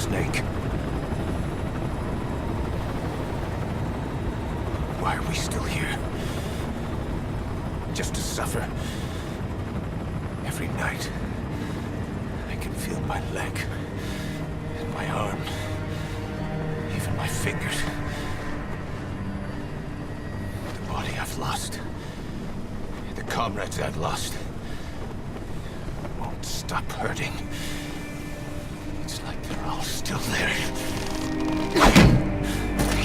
snake. Why are we still here? Just to suffer. Every night, I can feel my leg, and my arm, even my fingers. The body I've lost, the comrades I've lost, won't stop hurting. It's like they're all still there.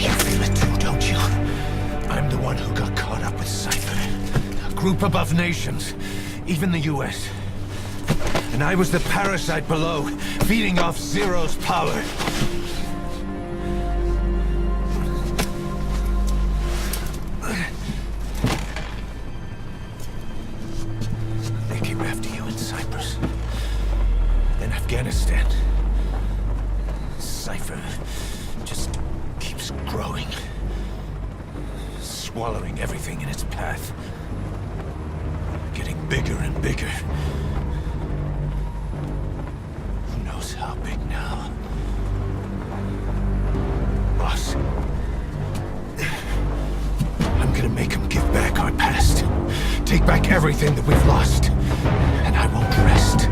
You feel it too, don't you? I'm the one who got caught up with Cypher. A group above nations, even the US. And I was the parasite below, feeding off Zero's power. They came after you in Cyprus. Then Afghanistan. Cypher just keeps growing. Swallowing everything in its path. Getting bigger and bigger. Who knows how big now? Boss. I'm gonna make him give back our past. Take back everything that we've lost. And I won't rest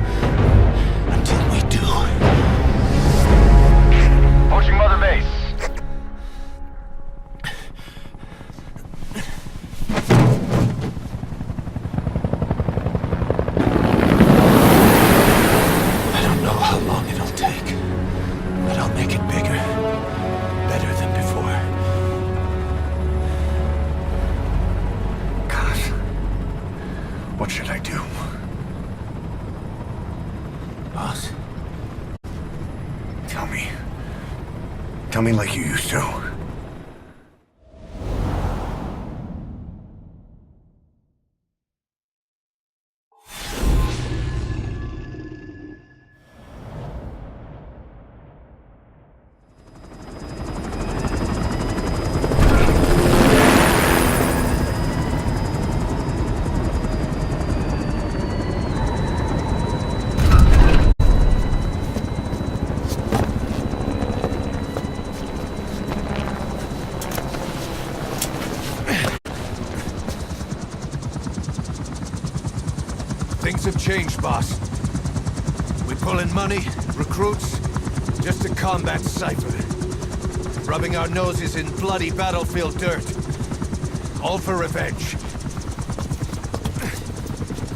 until we do. Approaching Mother Base. What should I do? Boss? Tell me. Tell me like you used to. Things have changed, boss. We pull in money, recruits, just to combat Cypher. Rubbing our noses in bloody battlefield dirt. All for revenge.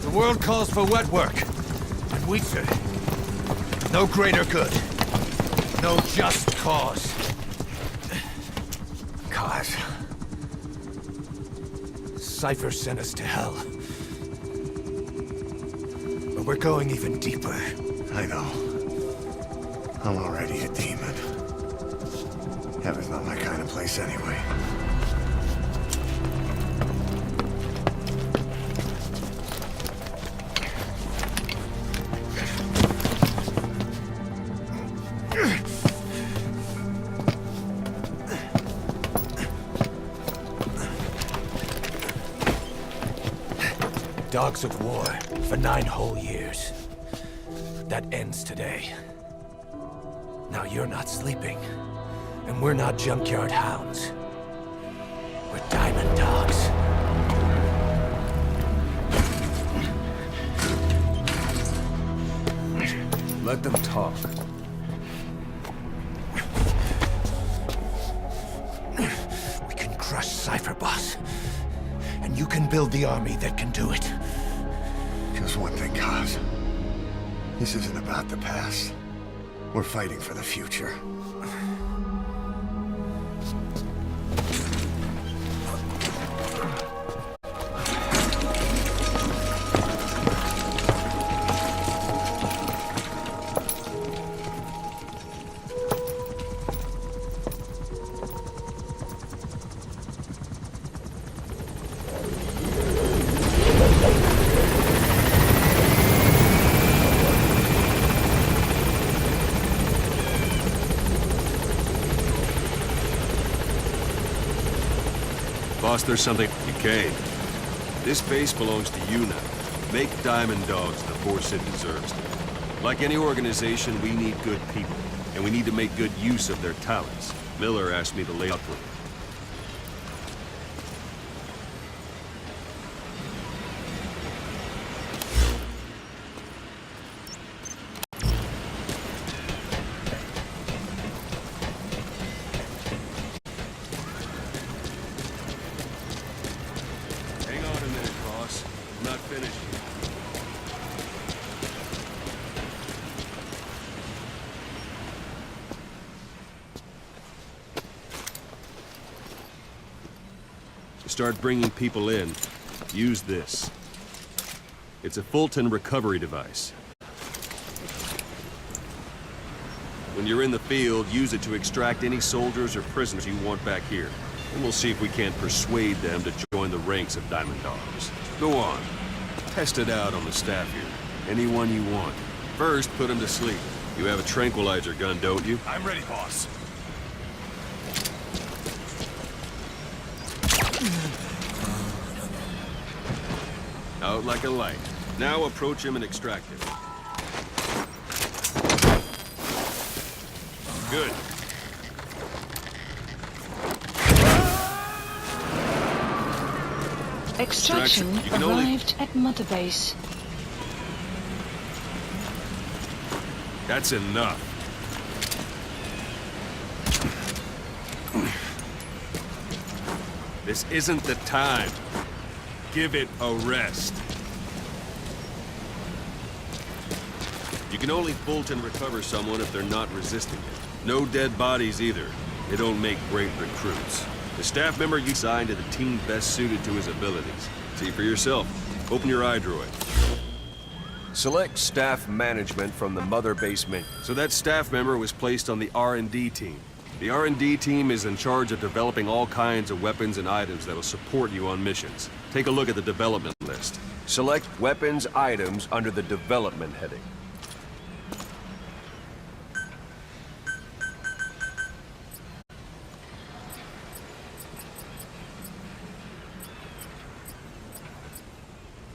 The world calls for wet work. And we say, no greater good. No just cause. Cause. Cypher sent us to hell. But we're going even deeper. I know. I'm already a demon. Heaven's not my kind of place anyway. Dogs of war for 9 whole years. That ends today. Now you're not sleeping, and we're not junkyard hounds. We're diamond dogs. Let them talk. We can crush Cypher, boss. And you can build the army that can do it. Just one thing, Kaz. This isn't about the past. We're fighting for the future. Boss, there's something you came. This base belongs to you now. Make Diamond Dogs the force it deserves. Like any organization, we need good people. and we need to make good use of their talents. Miller asked me to lay out for them. Hang on a minute, boss. I'm not finished yet. To start bringing people in, use this. It's a Fulton recovery device. When you're in the field, use it to extract any soldiers or prisoners you want back here. And we'll see if we can't persuade them to join the ranks of Diamond Dogs. Go on. Test it out on the staff here. Anyone you want. First, put them to sleep. You have a tranquilizer gun, don't you? I'm ready, boss. Out like a light. Now approach him and extract him. Good. Extraction You can only- arrived at Mother Base. That's enough. This isn't the time. Give it a rest. You can only Fulton recover someone if they're not resisting it. No dead bodies either. They don't make great recruits. The staff member you assign to the team best suited to his abilities. See for yourself. Open your iDroid. Select staff management from the Mother Base menu. So that staff member was placed on the R&D team. The R&D team is in charge of developing all kinds of weapons and items that will support you on missions. Take a look at the development list. Select weapons items under the development heading.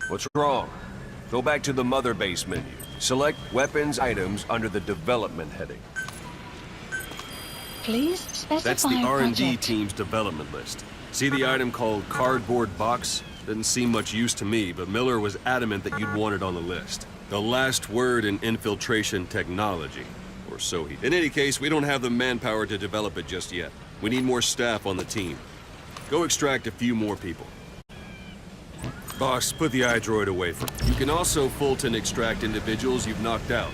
What's wrong? Go back to the Mother Base menu. Select weapons items under the development heading. Please specify That's the R&D project. team's development list. See the item called cardboard box? Didn't seem much use to me, but Miller was adamant that you'd want it on the list. The last word in infiltration technology. Or so he... In any case, we don't have the manpower to develop it just yet. We need more staff on the team. Go extract a few more people. Boss, put the iDroid away from you. You can also Fulton extract individuals you've knocked out.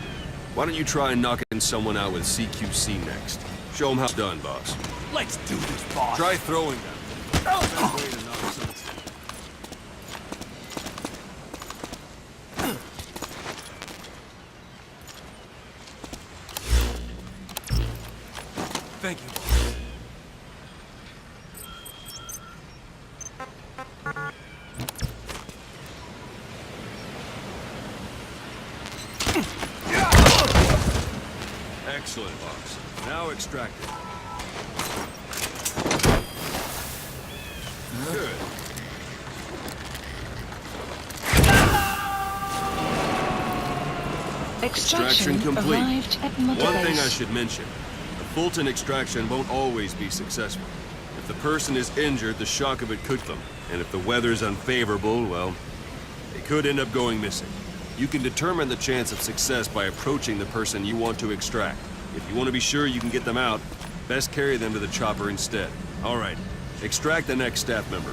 Why don't you try knocking someone out with CQC next? Show them how it's done, boss. Let's do this, boss. Try throwing them. Better way to knock someone. Thank you. Excellent, boss. Now extract it. Good. Extraction complete. arrived at Mother One Base. thing I should mention. A Fulton extraction won't always be successful. If the person is injured, the shock of it could kill them. And if the weather's unfavorable, well, they could end up going missing. You can determine the chance of success by approaching the person you want to extract. If you want to be sure you can get them out, best carry them to the chopper instead. All right, extract the next staff member.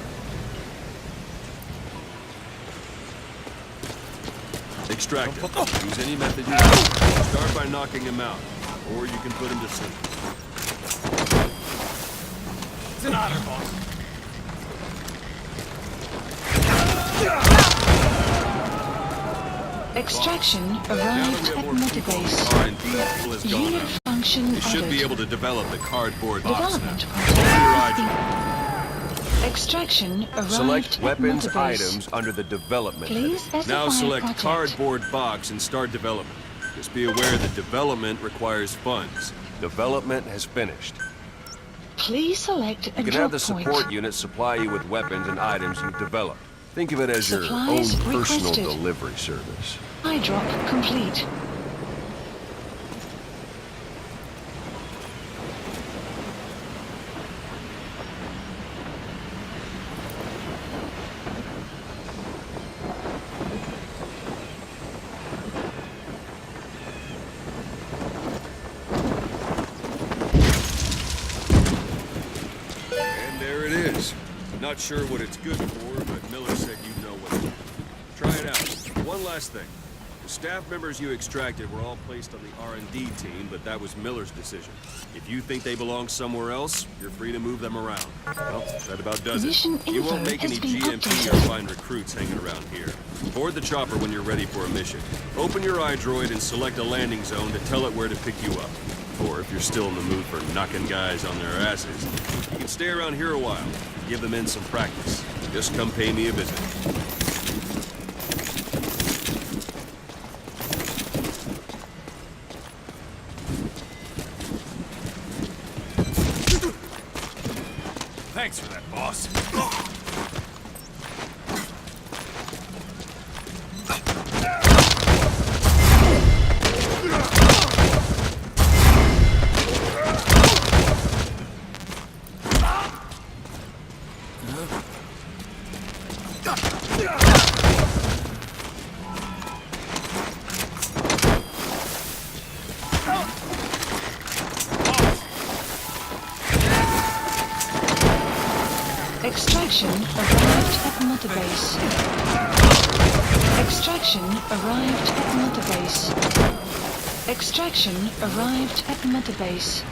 Extract him. Use any method you want. Start by knocking him out, or you can put him to sleep. It's an honor, boss. Extraction Now that arrived we have at more Mother people, Base. the R&D tool has gone Unit out. function You should be added. able to develop the cardboard box now. Development Open your project. iDroid. Extraction arrived Select at weapons Mother Base. items under the development Please heading. specify Now select project. cardboard box and start development. Just be aware that development requires funds. Development has finished. Please select a You can drop have the point. support unit supply you with weapons and items you've developed. Think of it as your Supplies own personal requested. delivery service. iDrop complete. Not sure what it's good for, but Miller said you'd know what it is. Try it out. One last thing. The staff members you extracted were all placed on the R&D team, but that was Miller's decision. If you think they belong somewhere else, you're free to move them around. Well, that about does Mission it. You won't info make has any been GMP or updated. find recruits hanging around here. Board the chopper when you're ready for a mission. Open your iDroid and select a landing zone to tell it where to pick you up. Or if you're still in the mood for knocking guys on their asses, you can stay around here a while. Give the men some practice. Just come pay me a visit. Thanks for that, boss. Extraction arrived at Mother Base. Extraction arrived at Mother Base. Extraction arrived at Mother Base.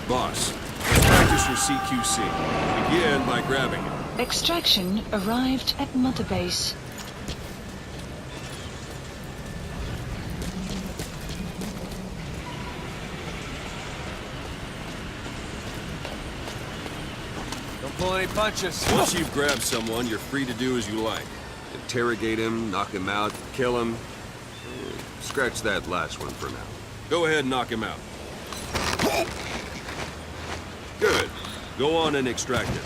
Boss, let's practice your CQC. Begin by grabbing it. Extraction arrived at Mother Base. Don't pull any punches. Once you've grabbed someone, you're free to do as you like. Interrogate him, knock him out, kill him. Scratch that last one for now. Go ahead and knock him out. Good. Go on and extract him.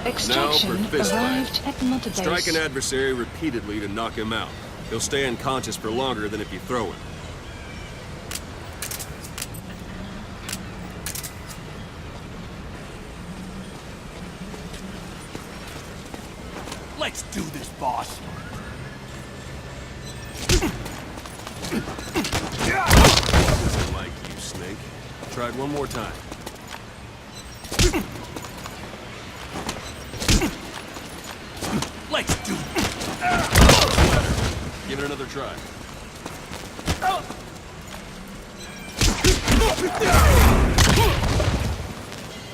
Extraction Now for fist arrived at Mother Base. Strike an adversary repeatedly to knock him out. He'll stay unconscious for longer than if you throw him. Let's do this, boss. This isn't like you, Snake. Try it one more time. Let's do this. Better. Give it another try.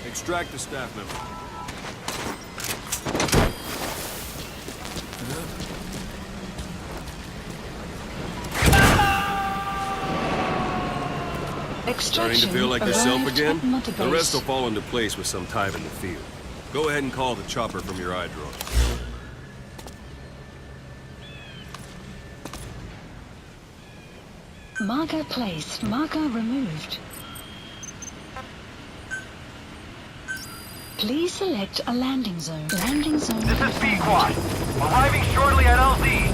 Extract the staff member. Starting Extraction to feel like yourself arrived again? at Mother The rest will Base. fall into place with some time in the field. Go ahead and call the chopper from your iDroid. Marker placed. Marker removed. Please select a landing zone. Landing zone. This is B-Quad. Arriving shortly at LZ.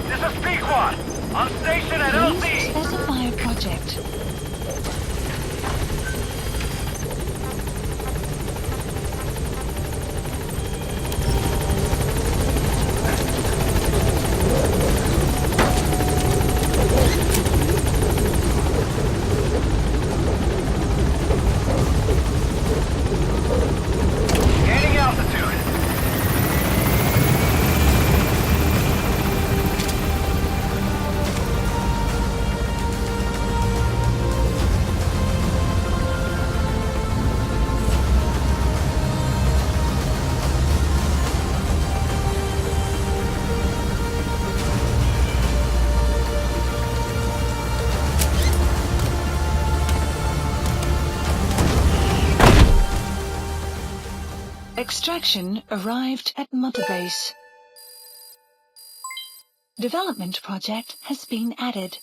This is B-Quad. On station at Please LZ. specify a project. Gaining altitude. Extraction arrived at Mother Base. Development project has been added.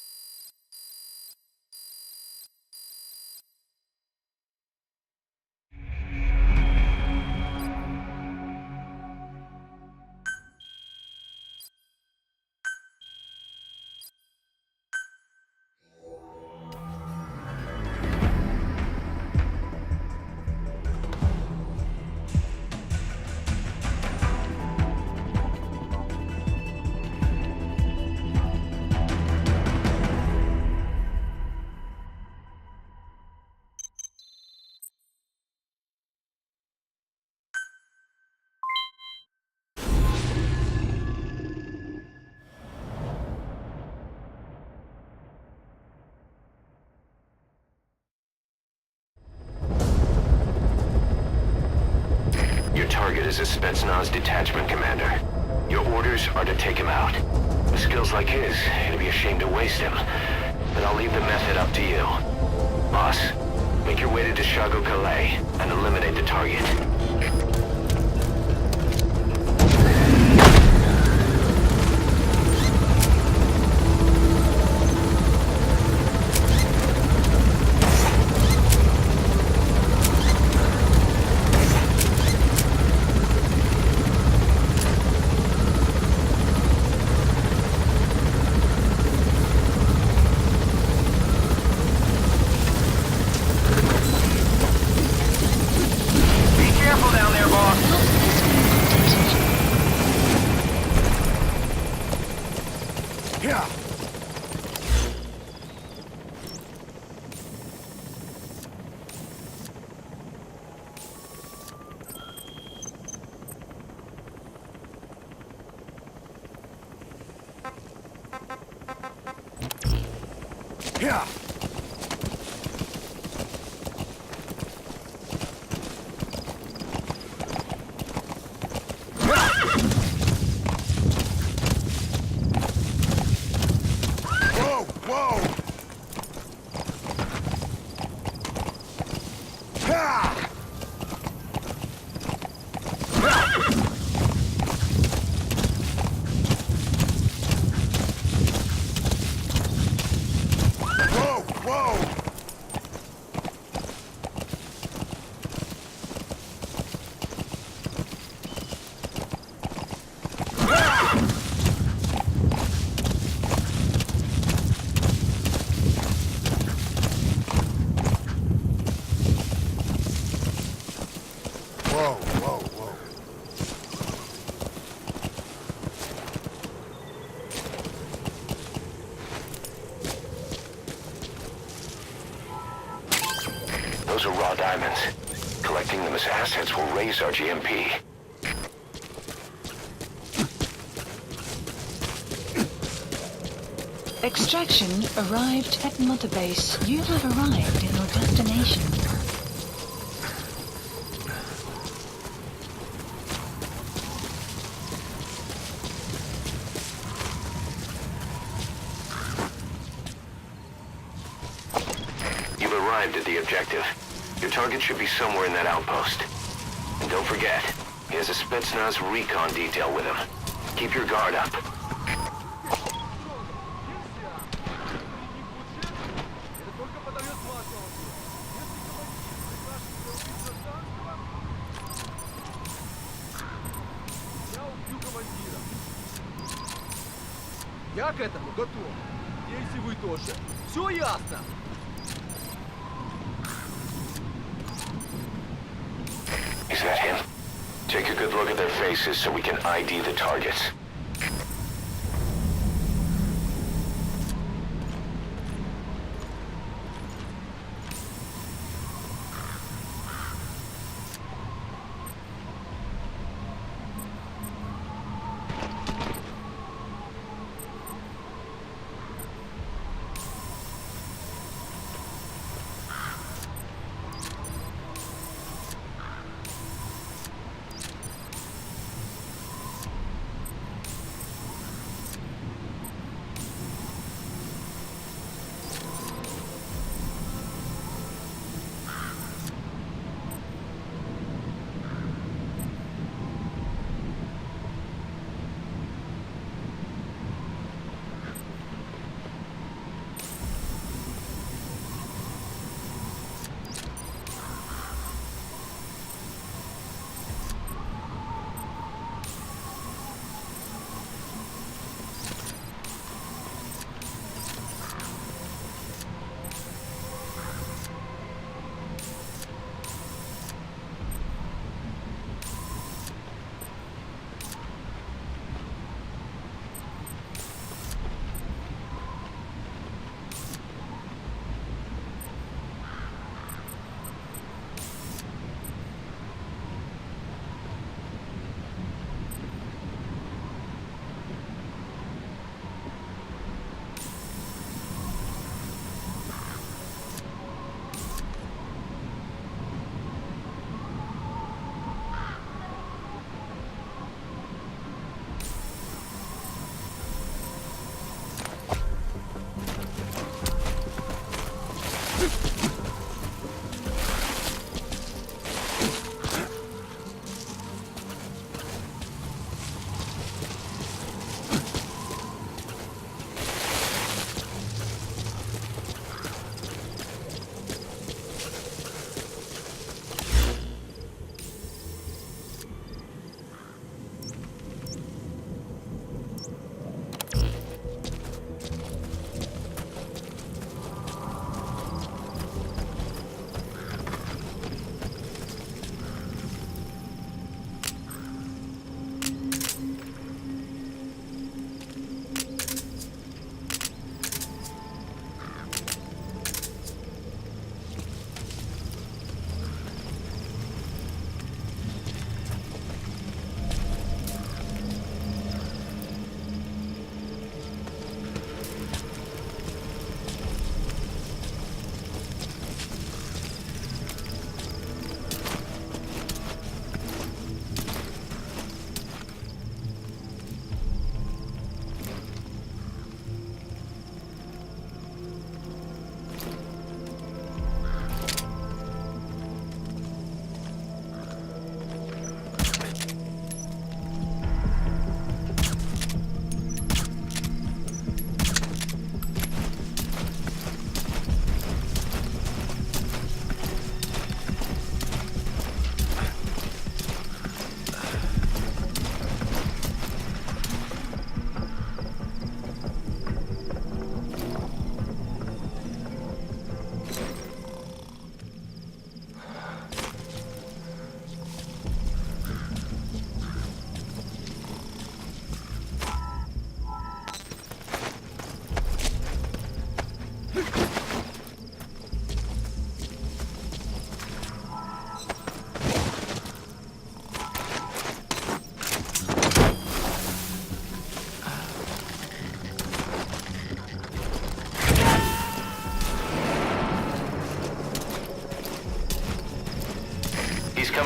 is a Spetsnaz detachment commander. Your orders are to take him out. With skills like his, it'd be a shame to waste him. But I'll leave the method up to you. Boss, make your way to Dishago Calais and eliminate the target. Yeah. Whoa, whoa. Ha! Whoa, whoa. Whoa, whoa, whoa. Those are raw diamonds. Collecting them as assets will raise our GMP. Extraction arrived at Mother Base. You have arrived in your destination. You've arrived at the objective. Your target should be somewhere in that outpost. And don't forget, he has a Spetsnaz recon detail with him. Keep your guard up. Я к этому готов. Если вы тоже. Все ясно? Is that him? Take a good look at their faces so we can ID the targets.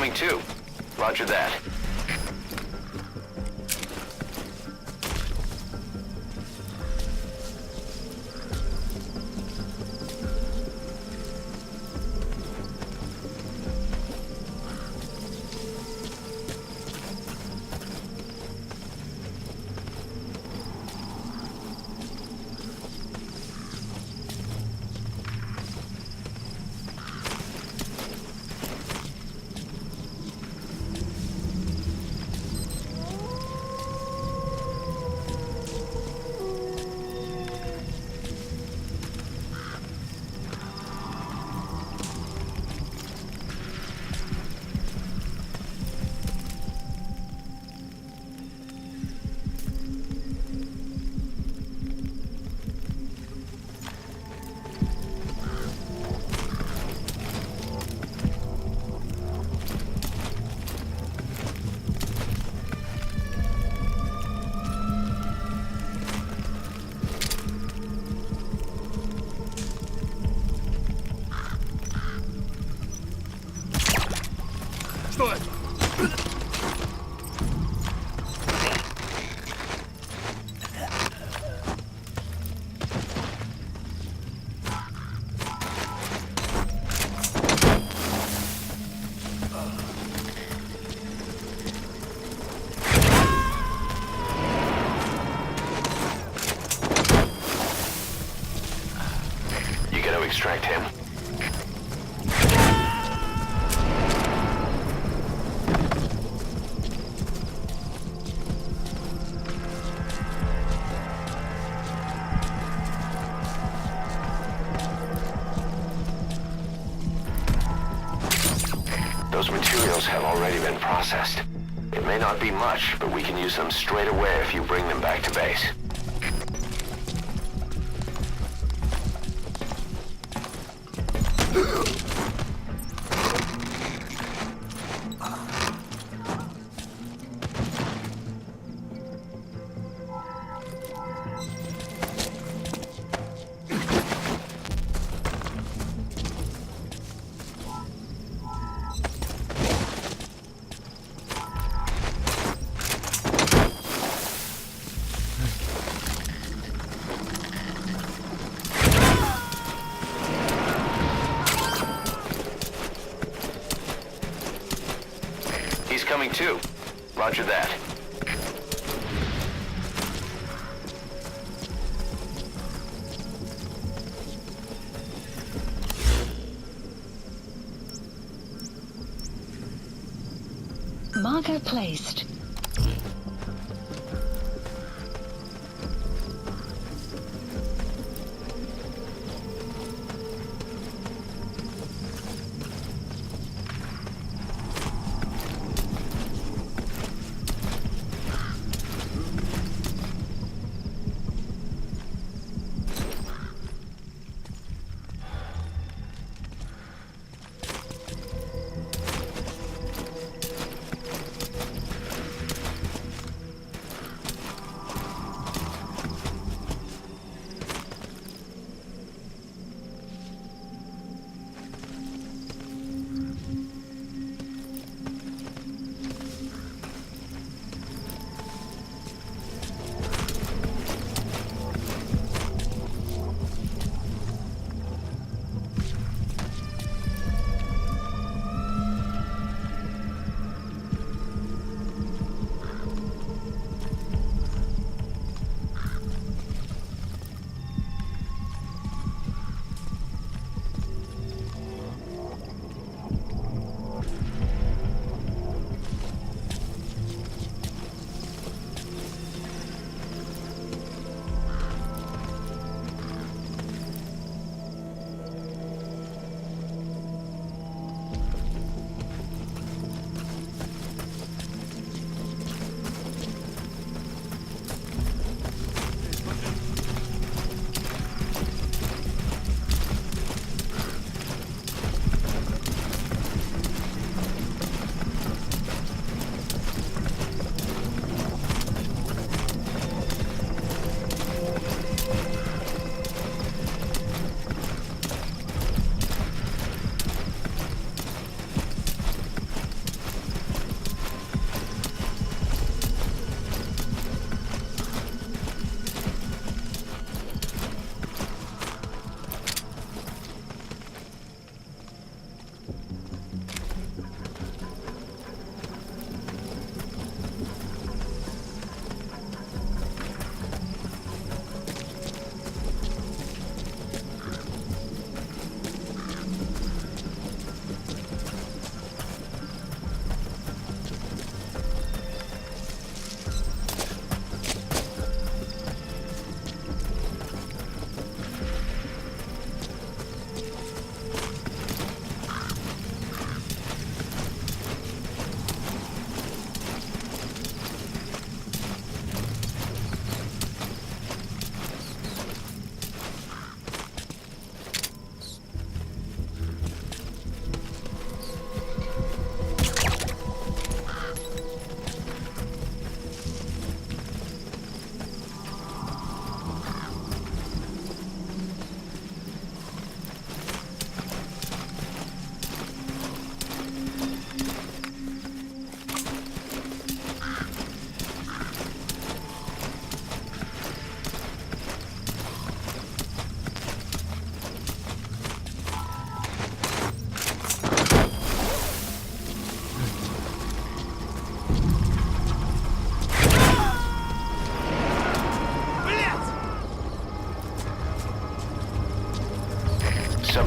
coming too. Roger that. Extract him. Those materials have already been processed. It may not be much, but we can use them straight away if you bring them back to base. Coming too. Roger that. Marker placed.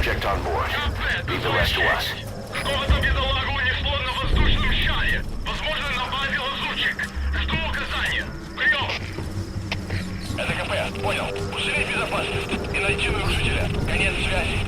subject on board. Leave the rest to us. Какого-то бедолагу унесло на воздушном шаре. Возможно, на базе лазутчик. Жду указания. Прием! Это КП, понял. Усилить безопасность и найти нарушителя. Конец связи.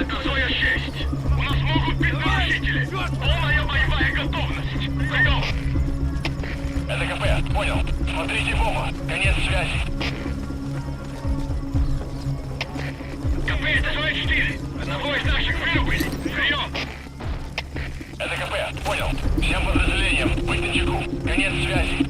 Это своя честь. У нас могут быть нарушители. Полная боевая готовность. Прием! Это КП, понял. Смотрите в оба. Конец связи. КП, это своя 4. Одного из наших вырубили. Прием! Это КП, понял. Всем подразделениям быть начеку. Конец связи.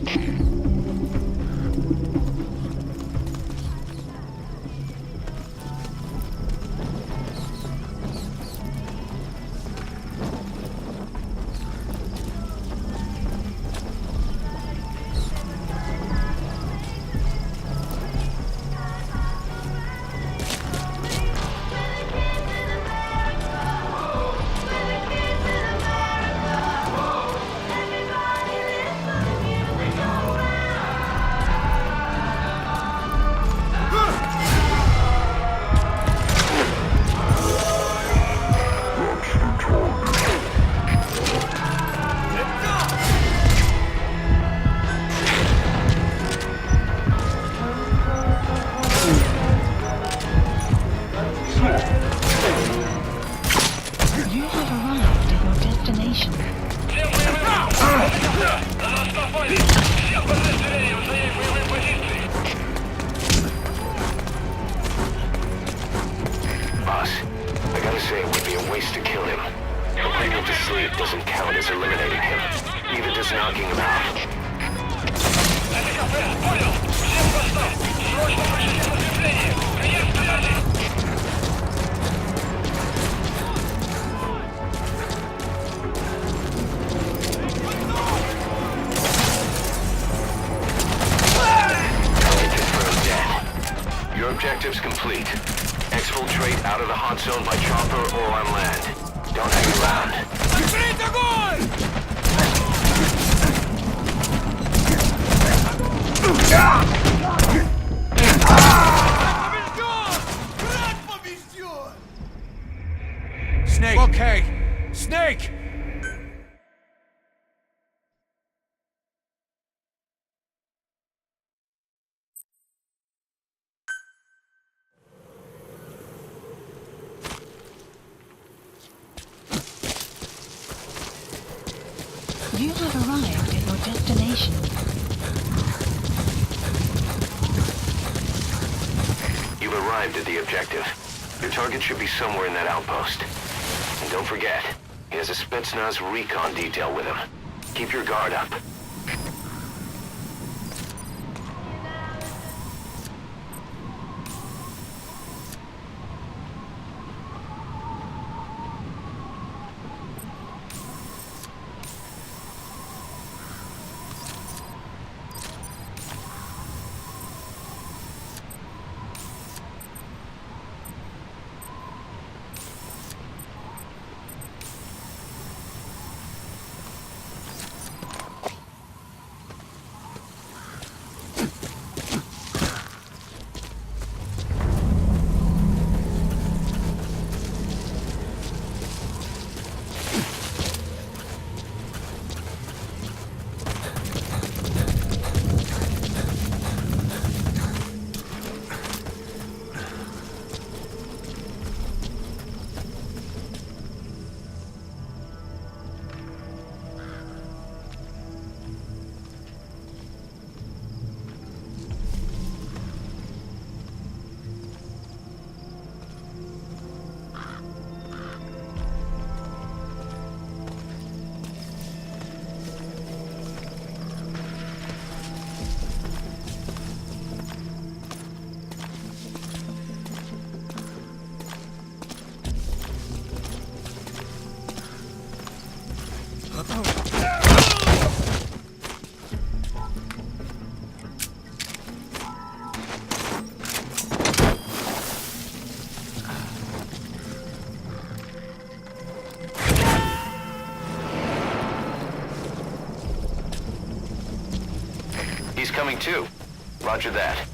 Objectives complete. Exfiltrate out of the hot zone by chopper or on land. Don't hang around. Snake! Okay! Snake! You have arrived at your destination. You've arrived at the objective. Your target should be somewhere in that outpost. And don't forget, he has a Spetsnaz recon detail with him. Keep your guard up. He's coming too. Roger that.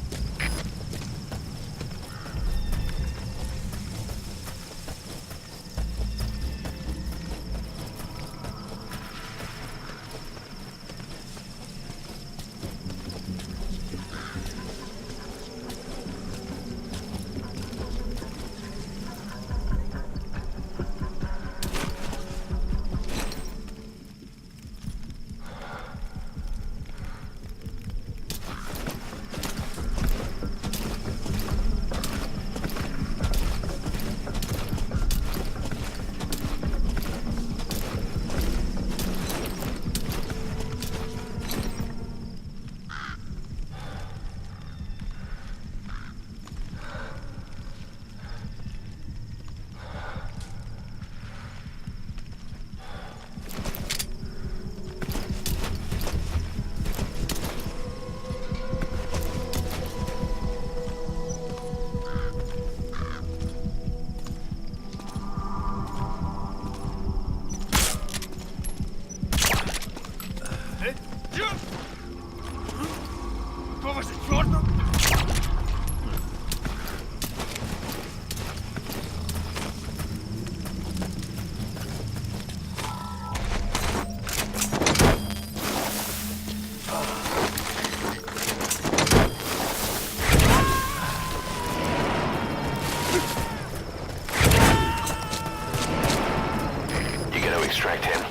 Extract him.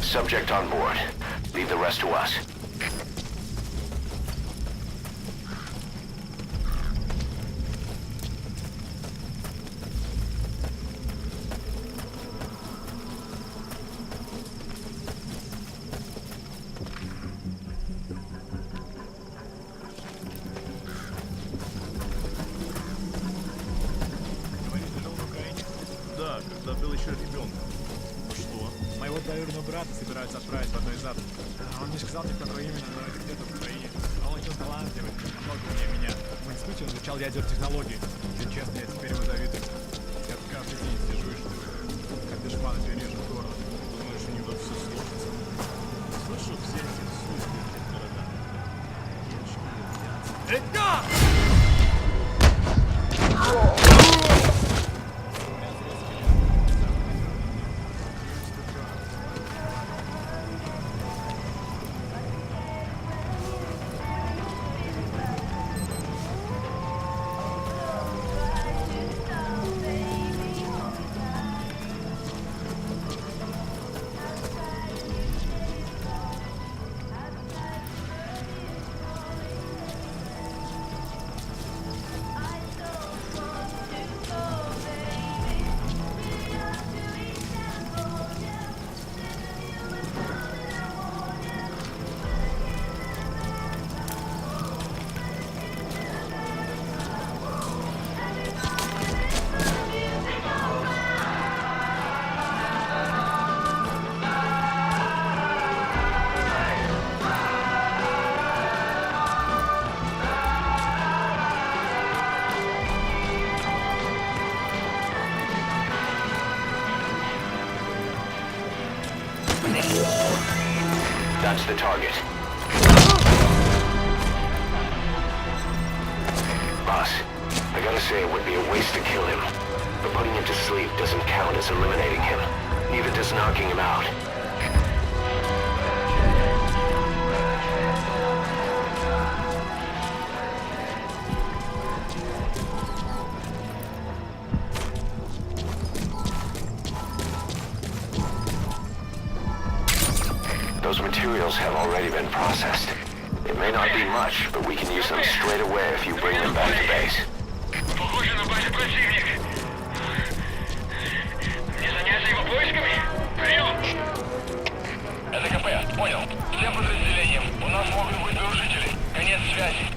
Subject on board. Leave the rest to us. Да, когда был еще ребенком. Что? Моего двоюродного брата собираются отправить в одно из ад. Он не сказал мне, в которое именно, но это где-то в Украине. Он очень талантливый, намного умнее меня. В институте он изучал ядеротехнологии. Если честно, я теперь ему завидую. Я тут каждый день сижу и жду. Как дешманы режет горло. Думаешь, у него все сложится. Слышу все эти слухи в этих городах. That's the target. Boss, I gotta say it would be a waste to kill him. But putting him to sleep doesn't count as eliminating him. Neither does knocking him out. those materials have already been processed. It may not be much, but we can use them straight away if you bring them back to base. Похоже на базе противник. Не заняться его поисками? Прием! Это КП, понял. Всем подразделениям. У нас могут быть нарушители. Конец связи.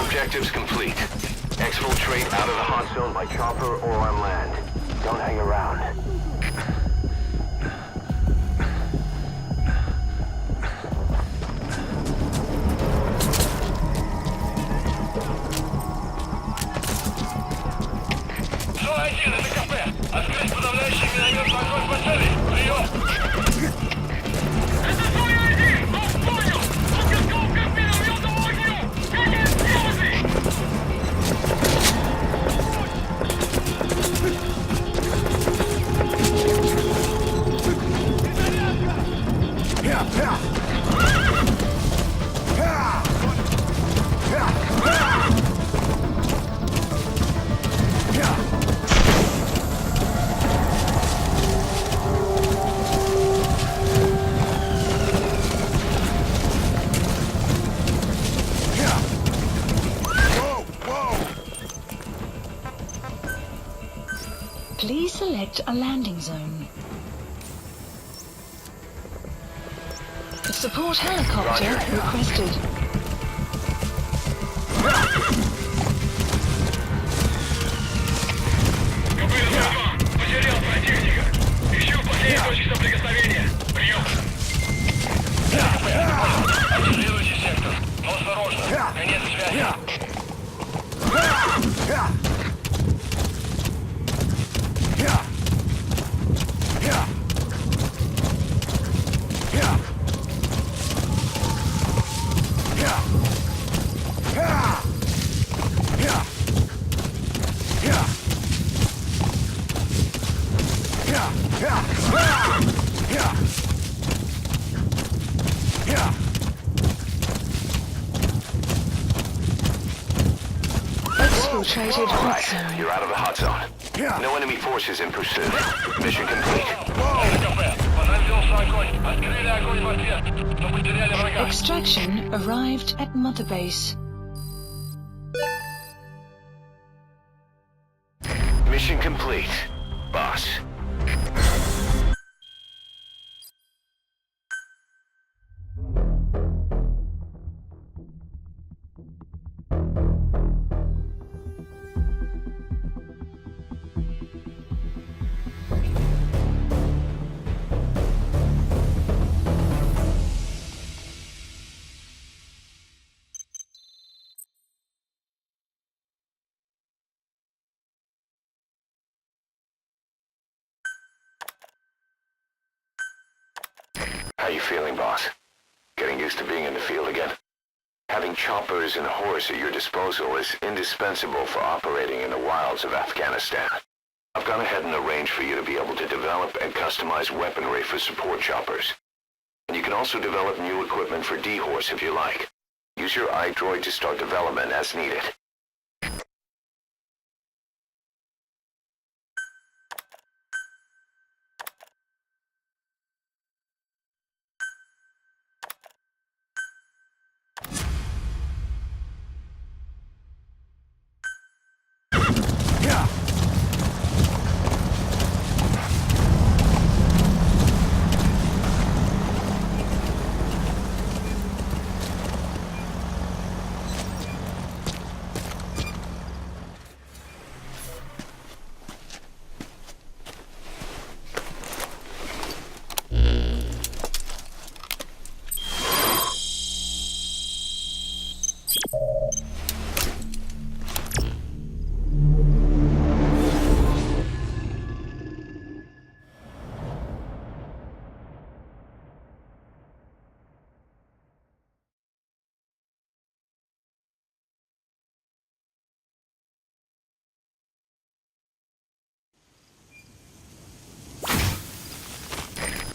Objectives complete. Exfiltrate out of the hot zone by chopper or on land. Don't hang around. Зона 1, это КП. Открыть подавляющий минометный огонь по цели. Прием! Это зона 1! Вас понял! Подготовка к минометному огню! Конец связи! Please select a landing zone. Support helicopter requested. КП-2, потерял противника. Ищу последние точки соприкосновения. Прием! Исследуйте сектор. Но осторожно. Конец связи. Exfiltrated hot Alright, zone. you're out of the hot zone. No enemy forces in pursuit. Mission complete. Это КП. Понравился огонь. Открыли огонь в ответ. Но потеряли врага. Extraction arrived at Mother Base. Mission complete, boss. How you feeling, boss? Getting used to being in the field again? Having choppers and horse at your disposal is indispensable for operating in the wilds of Afghanistan. I've gone ahead and arranged for you to be able to develop and customize weaponry for support choppers. And you can also develop new equipment for D-Horse if you like. Use your iDroid to start development as needed.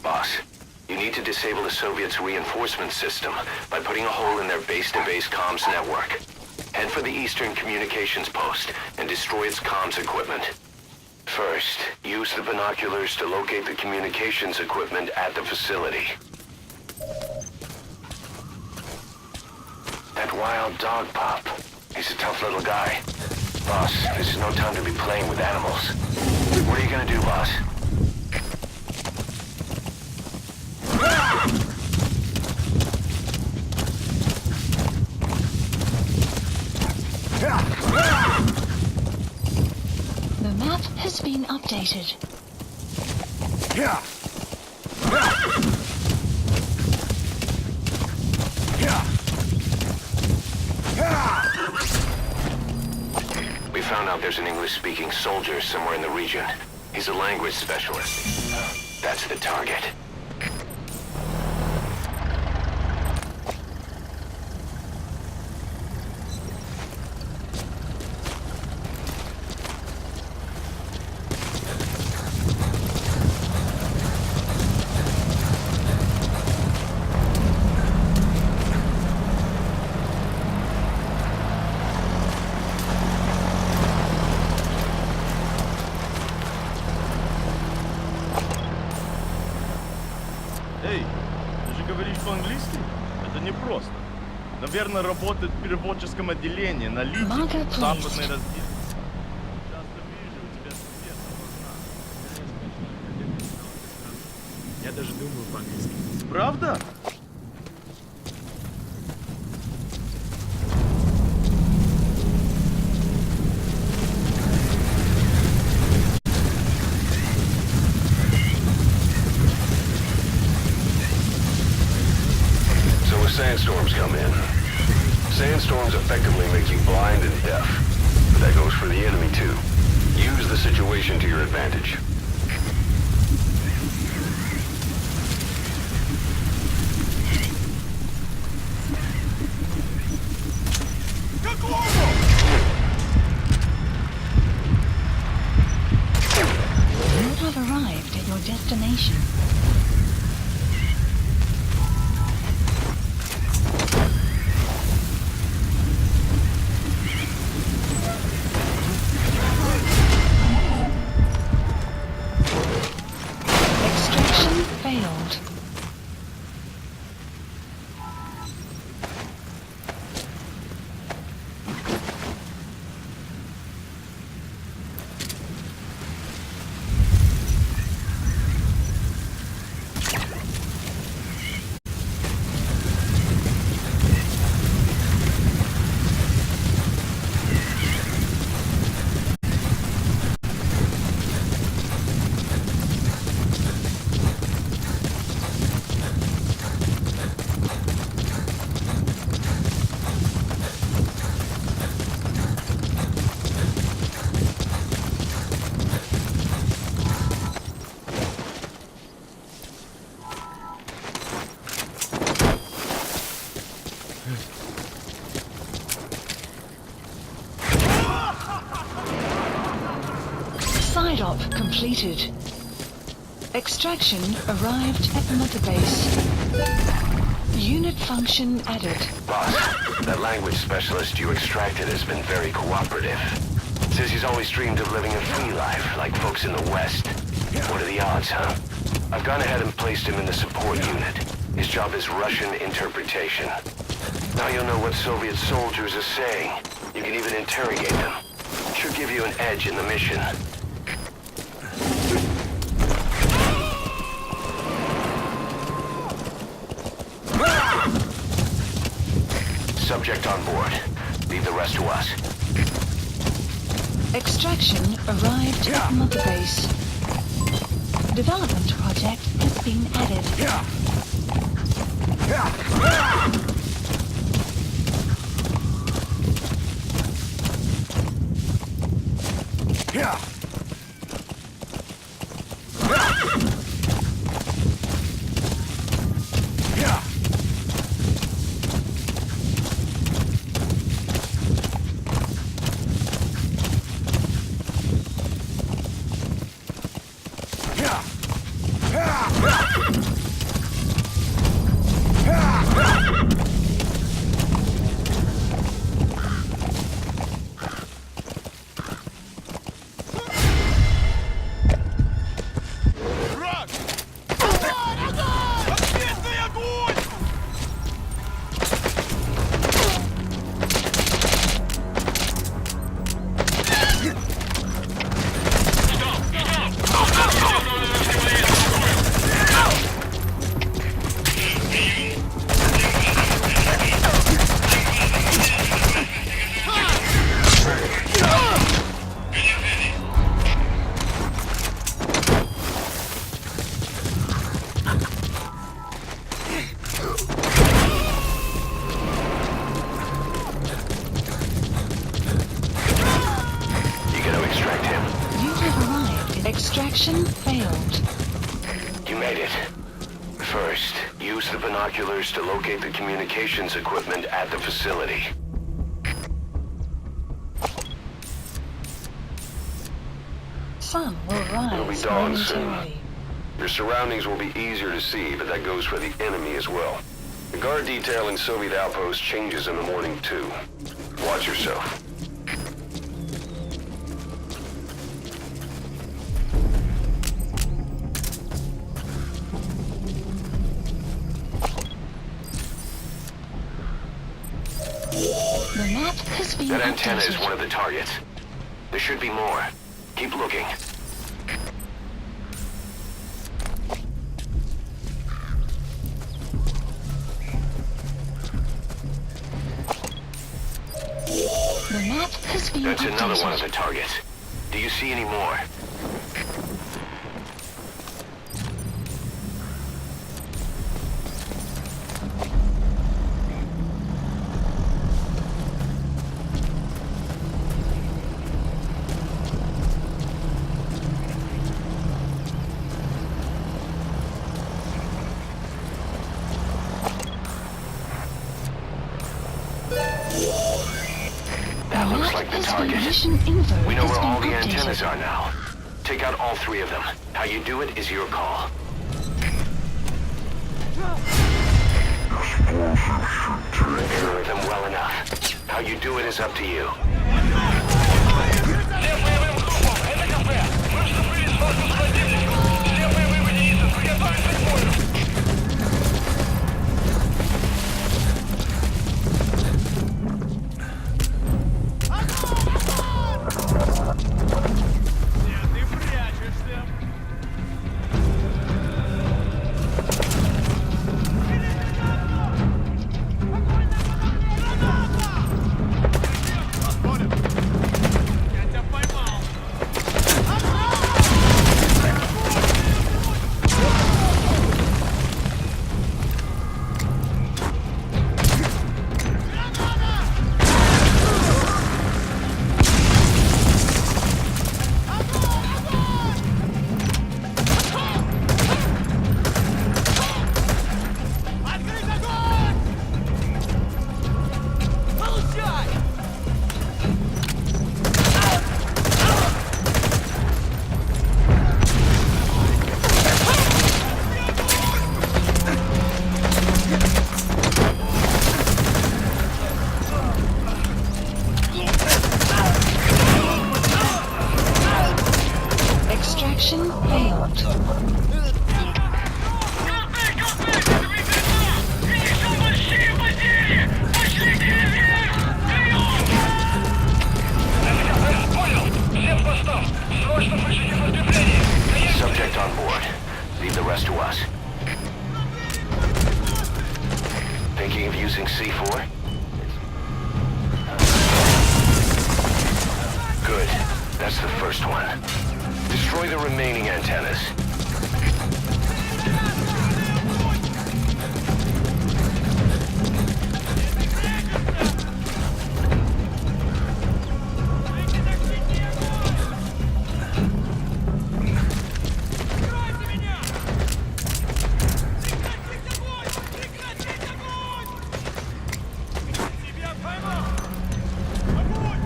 Boss, you need to disable the Soviets' reinforcement system by putting a hole in their base-to-base comms network. Head for the eastern communications post and destroy its comms equipment. First, use the binoculars to locate the communications equipment at the facility. That wild dog pup. He's a tough little guy. Boss, this is no time to be playing with animals. What are you gonna do, boss? The map has been updated. We found out there's an English-speaking soldier somewhere in the region. He's a language specialist. That's the target. Эй, ты же говоришь по-английски? Это непросто. Наверное, работает в переводческом отделении, на линии, Marker в западной placed. разведке. Часто вижу, у тебя свет должна. Я даже думаю по-английски. Правда? So as sandstorms come in, sandstorms effectively make you blind and deaf. But that goes for the enemy too. Use the situation to your advantage. You have arrived at your destination. Extraction failed. Side op completed. Extraction arrived at mother base. Unit function added. Boss, that language specialist you extracted has been very cooperative. Says he's always dreamed of living a free life, like folks in the West. What are the odds, huh? I've gone ahead and placed him in the support unit. His job is Russian interpretation. Now you'll know what Soviet soldiers are saying. You can even interrogate them. Should give you an edge in the mission. Subject on board. Leave the rest to us. Extraction arrived at mother base. Development project has been added. Extraction failed. You made it. First, use the binoculars to locate the communications equipment at the facility. Sun will It'll be rise dawn soon. momentarily. Your surroundings will be easier to see, but that goes for the enemy as well. The guard detail in Soviet outposts changes in the morning, too. Watch yourself. The map has been That antenna is updated. one of the targets. There should be more. Keep looking. The map has been That's updated. another one of the targets. Do you see any more? That looks like the target. Mission info We know has where all been the updated. antennas are now. Take out all three of them. How you do it is your call. Nerve them well enough. How you do it is up to you. Всем боевым группам, это кафе. Мы вступили в схватку с противником. Все боевые единицы приготовиться к бою. Где ты прячешься? Понял. Я тебя поймал. Открыть огонь! Получай! Extraction failed. Несем большие потери! Пошли вверх! Это кафе, понял! Всем к постам! Срочно включите подкрепление! Subject on board. Leave the rest to us. Thinking of using C4? Good. That's the first one. Destroy the remaining antennas. Прикройте меня! Прекратить огонь! Тебя поймал! Огонь!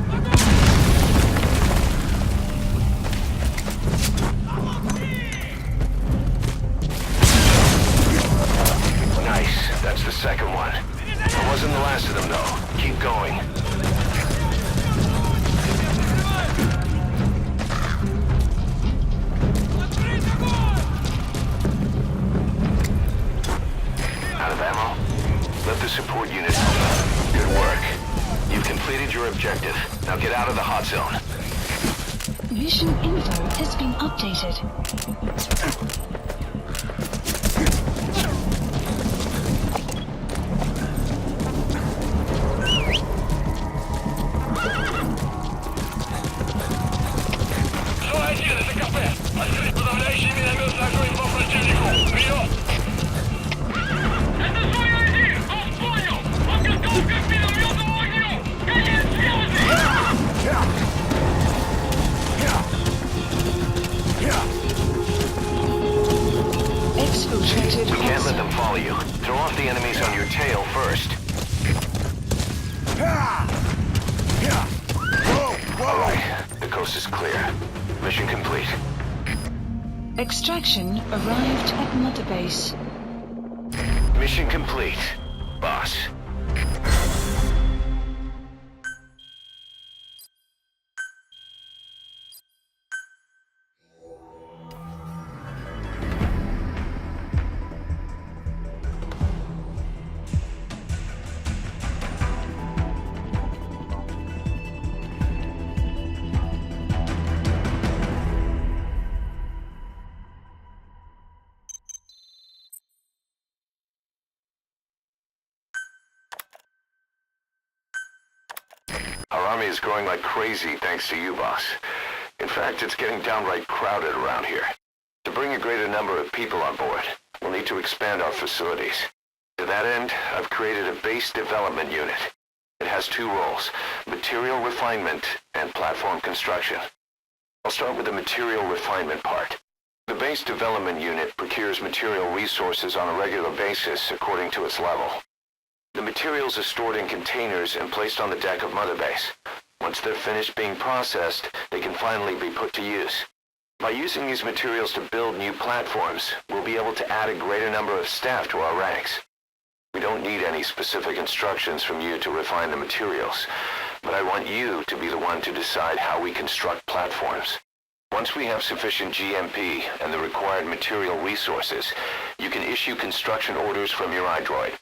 Огонь! Nice. That's the second one. That wasn't the last of them, though. Keep going. Открыть огонь! Out of ammo? Let the support unit help. Good work. You've completed your objective. Now get out of the hot zone. Mission info has been updated. Зона-1, это кафе! Открыть подавляющий минометный огонь по противнику! Вперед! Это Зона-1! Он понял! Подготовка к минометному огню! Конец связи! coast is clear. Mission complete. Extraction arrived at Mother Base. Mission complete, boss. Our army is growing like crazy thanks to you, boss. In fact, it's getting downright crowded around here. To bring a greater number of people on board, we'll need to expand our facilities. To that end, I've created a base development unit. It has two roles, material refinement and platform construction. I'll start with the material refinement part. The base development unit procures material resources on a regular basis according to its level. The materials are stored in containers and placed on the deck of Mother Base. Once they're finished being processed, they can finally be put to use. By using these materials to build new platforms, we'll be able to add a greater number of staff to our ranks. We don't need any specific instructions from you to refine the materials, but I want you to be the one to decide how we construct platforms. Once we have sufficient GMP and the required material resources, you can issue construction orders from your iDroid.